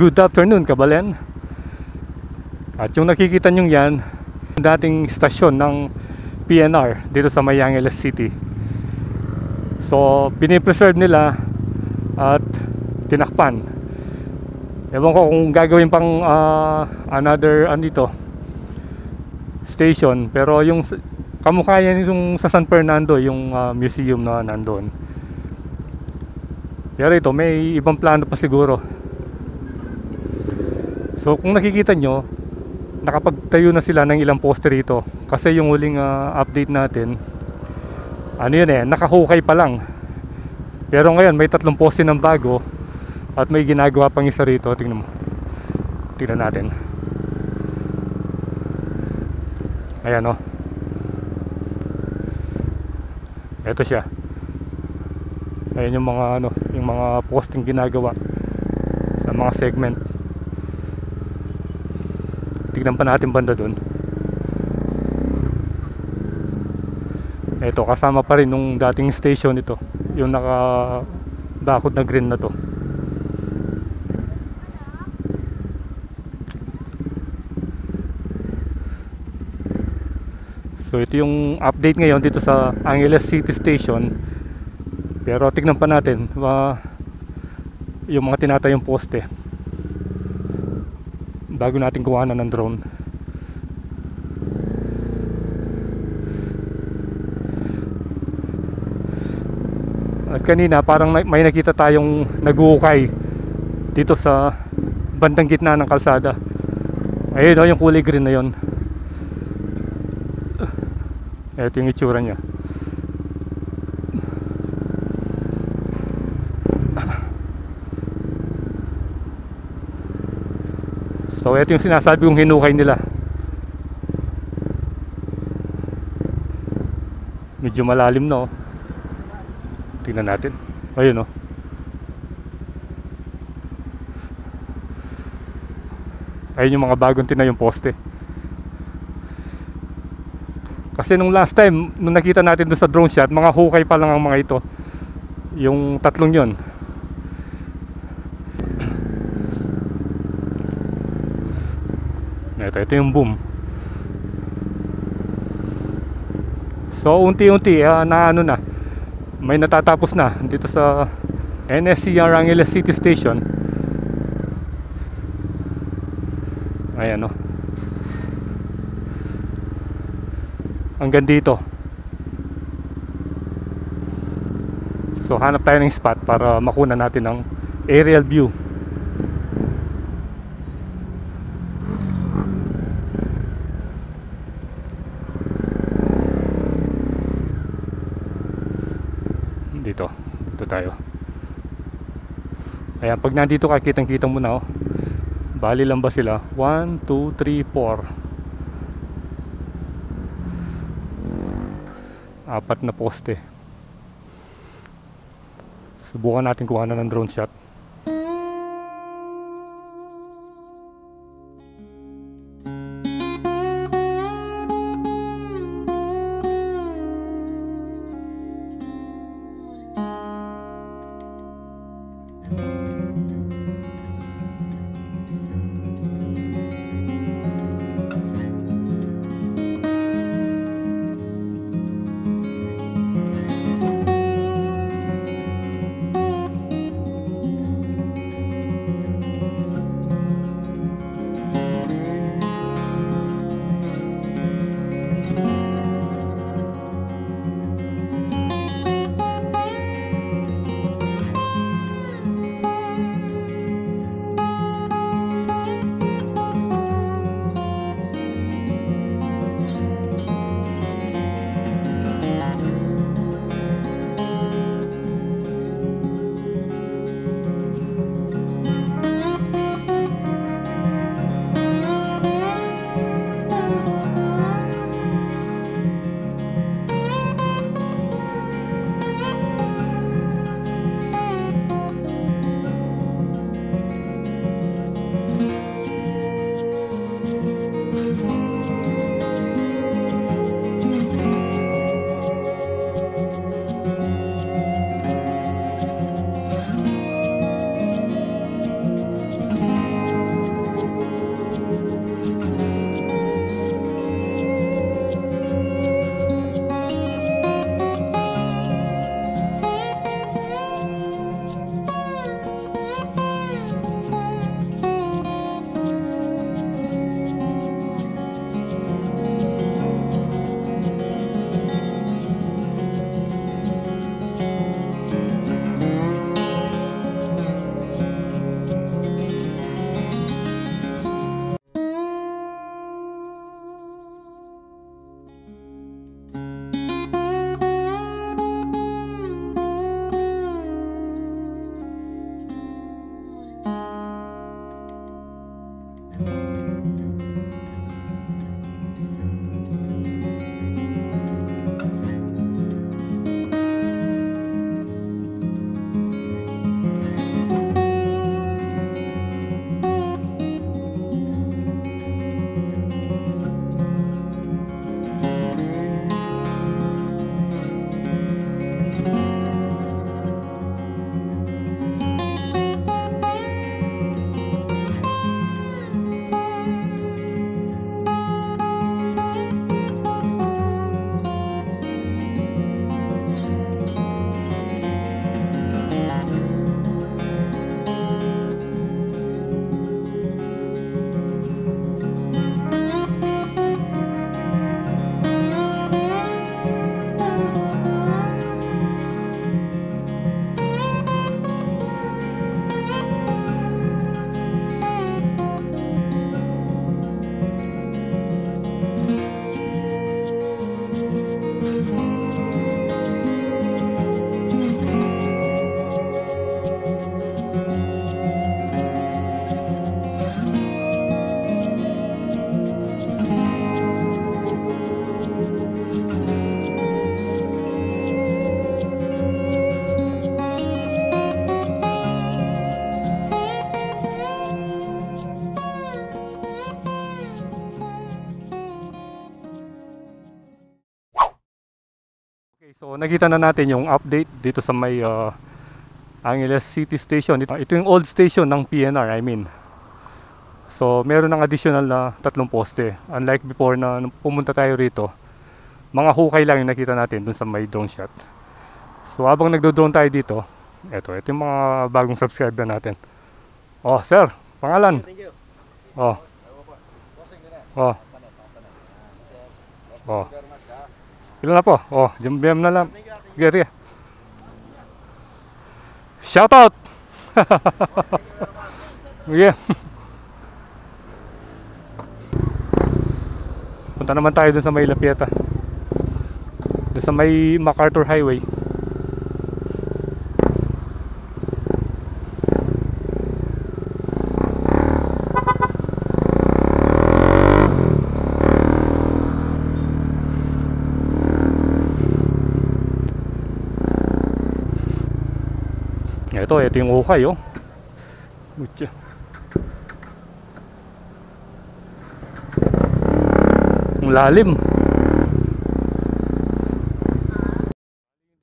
Good afternoon, Kabalen. At yung nakikita nyo yan, dating stasyon ng PNR dito sa May Angeles City. So pinipreserve nila at tinakpan. Ewan ko kung gagawin pang another station, pero yung kamukha yan yung sa San Fernando, yung museum na nandoon. Pero ito may ibang plano pa siguro. So kung nakikita nyo, nakapagtayo na sila ng ilang poste rito. Kasi yung huling update natin, nakahukay pa lang. Pero ngayon may 3 poste ng bago at may ginagawa pang isa rito. Tingnan natin. Ayan o. Ito siya. Ayan yung mga posting ginagawa sa mga segment. Tignan pa natin banda dun. Ito, kasama pa rin nung dating station ito, yung nakabakod na green na to. So ito yung update ngayon dito sa Angeles City Station. Pero tignan pa natin yung mga tinatayong poste bago natin kuhanan ng drone. At kanina parang may nakita tayong nag-uukay dito sa bandang gitna ng kalsada. Ayun yung kulay green na yun. Ito yung itsura nya. So ito yung sinasabi kong hinukay nila. Medyo malalim na oh. Tingnan natin. Ayun oh. Ayun yung mga bagong tinayong poste. Kasi nung last time, nung nakita natin doon sa drone shot, mga hukay pa lang ang mga ito. Yung 3 yon. Ito yung boom. So unti-unti may natatapos na dito sa NSCR Angeles City Station. Ayan o. Hanggang dito. So hanap tayo ng spot para makuha natin ng aerial view. Dito tayo. Ayan, pag nandito ka, kitang-kita mo na oh. Bali lang ba sila? 1, 2, 3, 4. 4 na poste. Subukan natin kuha na ng drone shot. Okay, so nakita na natin yung update dito sa may Angeles City Station. Ito yung old station ng PNR, I mean. So meron ng additional na 3 poste. Unlike before na nung pumunta tayo rito, mga hukay lang yung nakita natin dun sa may drone shot. So habang nagdo-drone tayo dito, ito yung mga bagong subscriber natin. Oh, sir, pangalan? Thank you. Oh. Oh. Oh. Ilan na po? Oh, BM na lang. Sige. Shout out. Yeah. Punta naman tayo dun sa may La Pieta. Dun sa may MacArthur Highway. Ito yung ukay, oh. Utya. Ang lalim.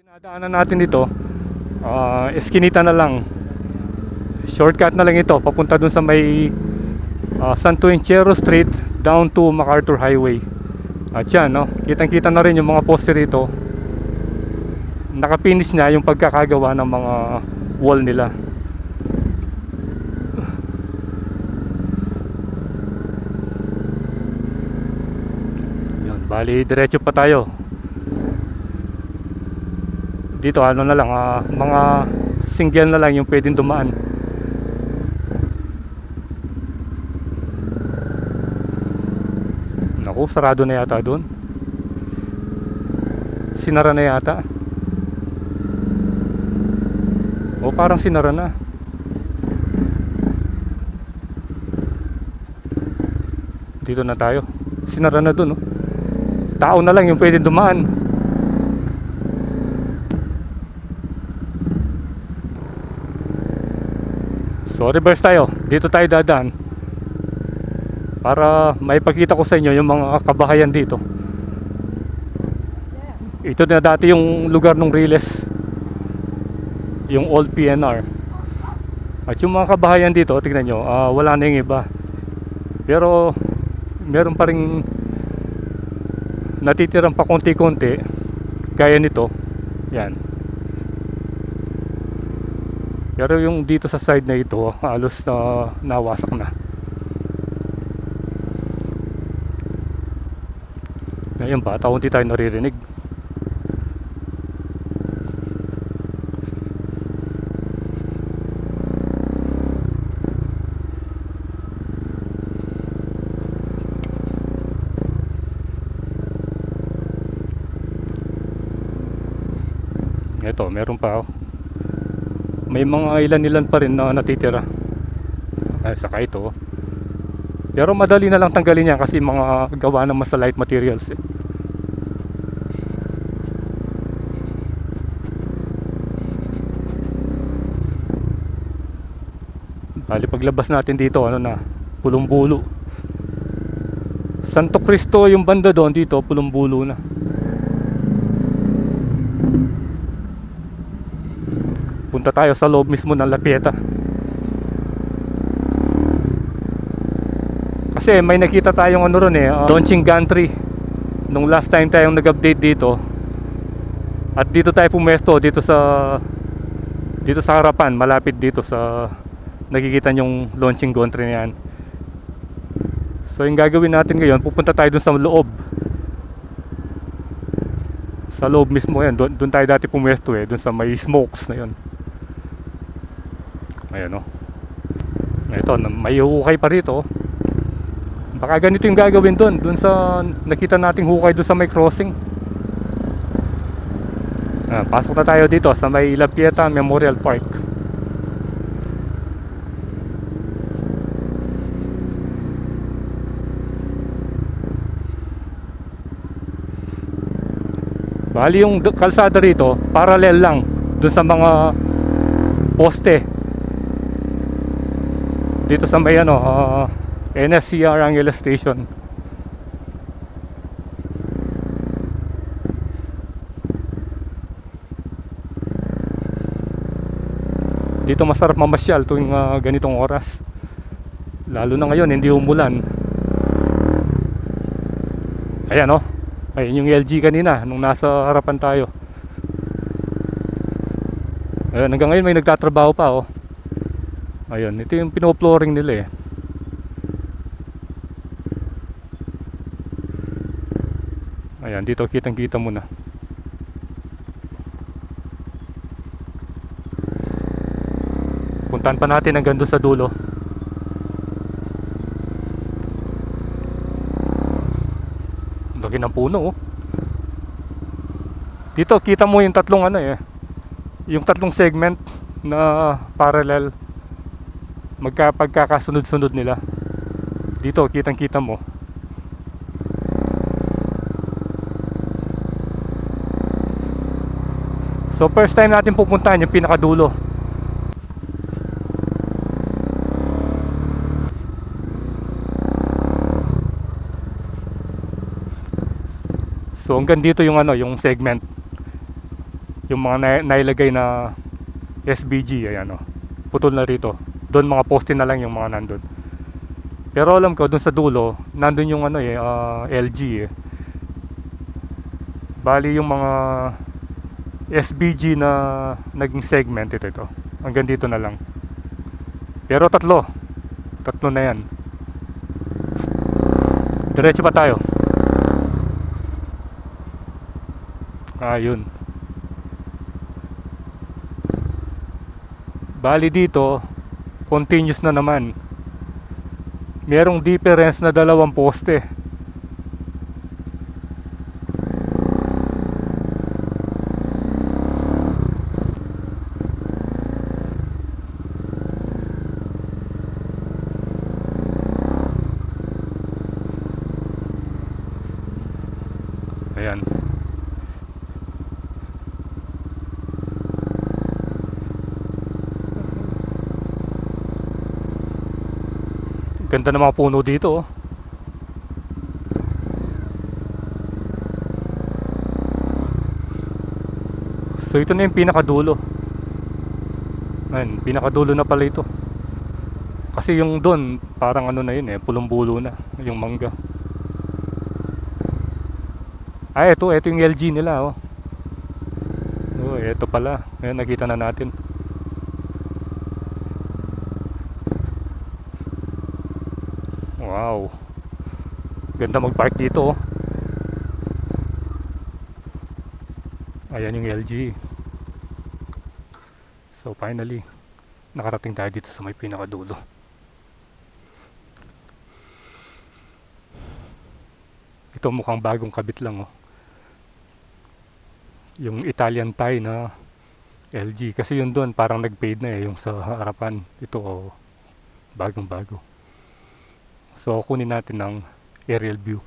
Dinadaanan natin dito, eskinita na lang. Shortcut na lang ito, papunta dun sa may Santo Encero Street down to MacArthur Highway. At yan, no? Kitang-kita na rin yung mga poste rito. Nakapinish na yung pagkakagawa ng mga wall nila. Yan, bali diretso pa tayo. Dito ano na lang, mga single na lang yung pwedeng dumaan. Naku, sarado na yata doon. Sinara na yata. O parang sinara na. Dito na tayo. Sinara na dun, oh. Tao na lang yung pwedeng dumaan. So reverse tayo. Dito tayo dadaan para maipakita ko sa inyo yung mga kabahayan dito. Ito na dati yung lugar ng Riles, yung old PNR. At yung mga kabahayan dito, tignan nyo, wala na yung iba. Pero meron pa rin natitirang pa konti-konti gaya nito. Yan. Pero yung dito sa side na ito, halos na nawasak na. Ngayon ba, taunti tayo naririnig. Ito, meron pa, oh. May mga ilan-ilan pa rin na natitira. Saka ito, oh. Pero madali na lang tanggalin yan kasi mga gawa naman sa light materials, eh. Bali paglabas natin dito, ano na, pulong-bulo. Santo Cristo yung banda doon, dito pulong-bulo na. Punta tayo sa loob mismo ng La Pieta. Kasi may nakita tayong ano ron, launching gantry nung last time tayong nag-update dito. At dito tayo pumesto, dito sa harapan, malapit dito sa nakikita yung launching gantry na yan. So yung gagawin natin ngayon, pupunta tayo dun sa loob. Sa loob mismo yan, dun tayo dati pumesto, dun sa may smokes na yun. Ayan, oh. Ito, may hukay pa rito. Baka ganito yung gagawin dun sa nakita nating hukay dun sa may crossing. Pasok na tayo dito sa may La Pieta Memorial Park. Bali yung kalsada rito parallel lang dun sa mga poste dito sa may NSCR Angeles Station. dito masarap mamasyal tuwing ganitong oras, lalo na ngayon hindi umulan. Ayan oh, ayun yung LG kanina nung nasa harapan tayo. Ayun, hanggang ngayon may nagtatrabaho pa oh. Ayun, ito yung pino-flooring nila eh. Ayan, dito kitang kita mo na. Puntahan pa natin hanggang doon sa dulo. Laki ng puno oh. Dito kita mo yung tatlong ano eh, yung tatlong segment na parallel, pagkakasunod-sunod nila. Dito kitang kita mo. So first time natin pupuntahan yung pinakadulo. So hanggang dito yung ano, yung segment, yung mga nailagay na SBG, ayan oh, putol na rito. Doon mga poste na lang yung mga nandun. Pero alam ko doon sa dulo nandun yung ano LG eh. Bali yung mga SBG na naging segment ito. Hanggang dito na lang. Pero tatlo na yan. Diretso pa tayo. Ayun. Bali dito continuous na naman. Merong difference na 2 poste. Ayan. Ganda ng mga puno dito oh. So ito na yung pinakadulo. Ayan, pinakadulo na pala ito. Kasi yung doon parang ano na yun eh, pulong-bulo na yung mangga. Ah, ito yung LG nila oh. Oh, ito pala. Ayan, nakita na natin. Wow. Ganda mag-park dito oh. Ayan yung LG. So finally, nakarating tayo dito sa may pinakadulo. Ito mukhang bagong kabit lang oh. Yung Italian tie na LG. Kasi yun doon parang nag-fade na eh, yung sa harapan. Ito oh, bagong bago. So kunin natin ng aerial view.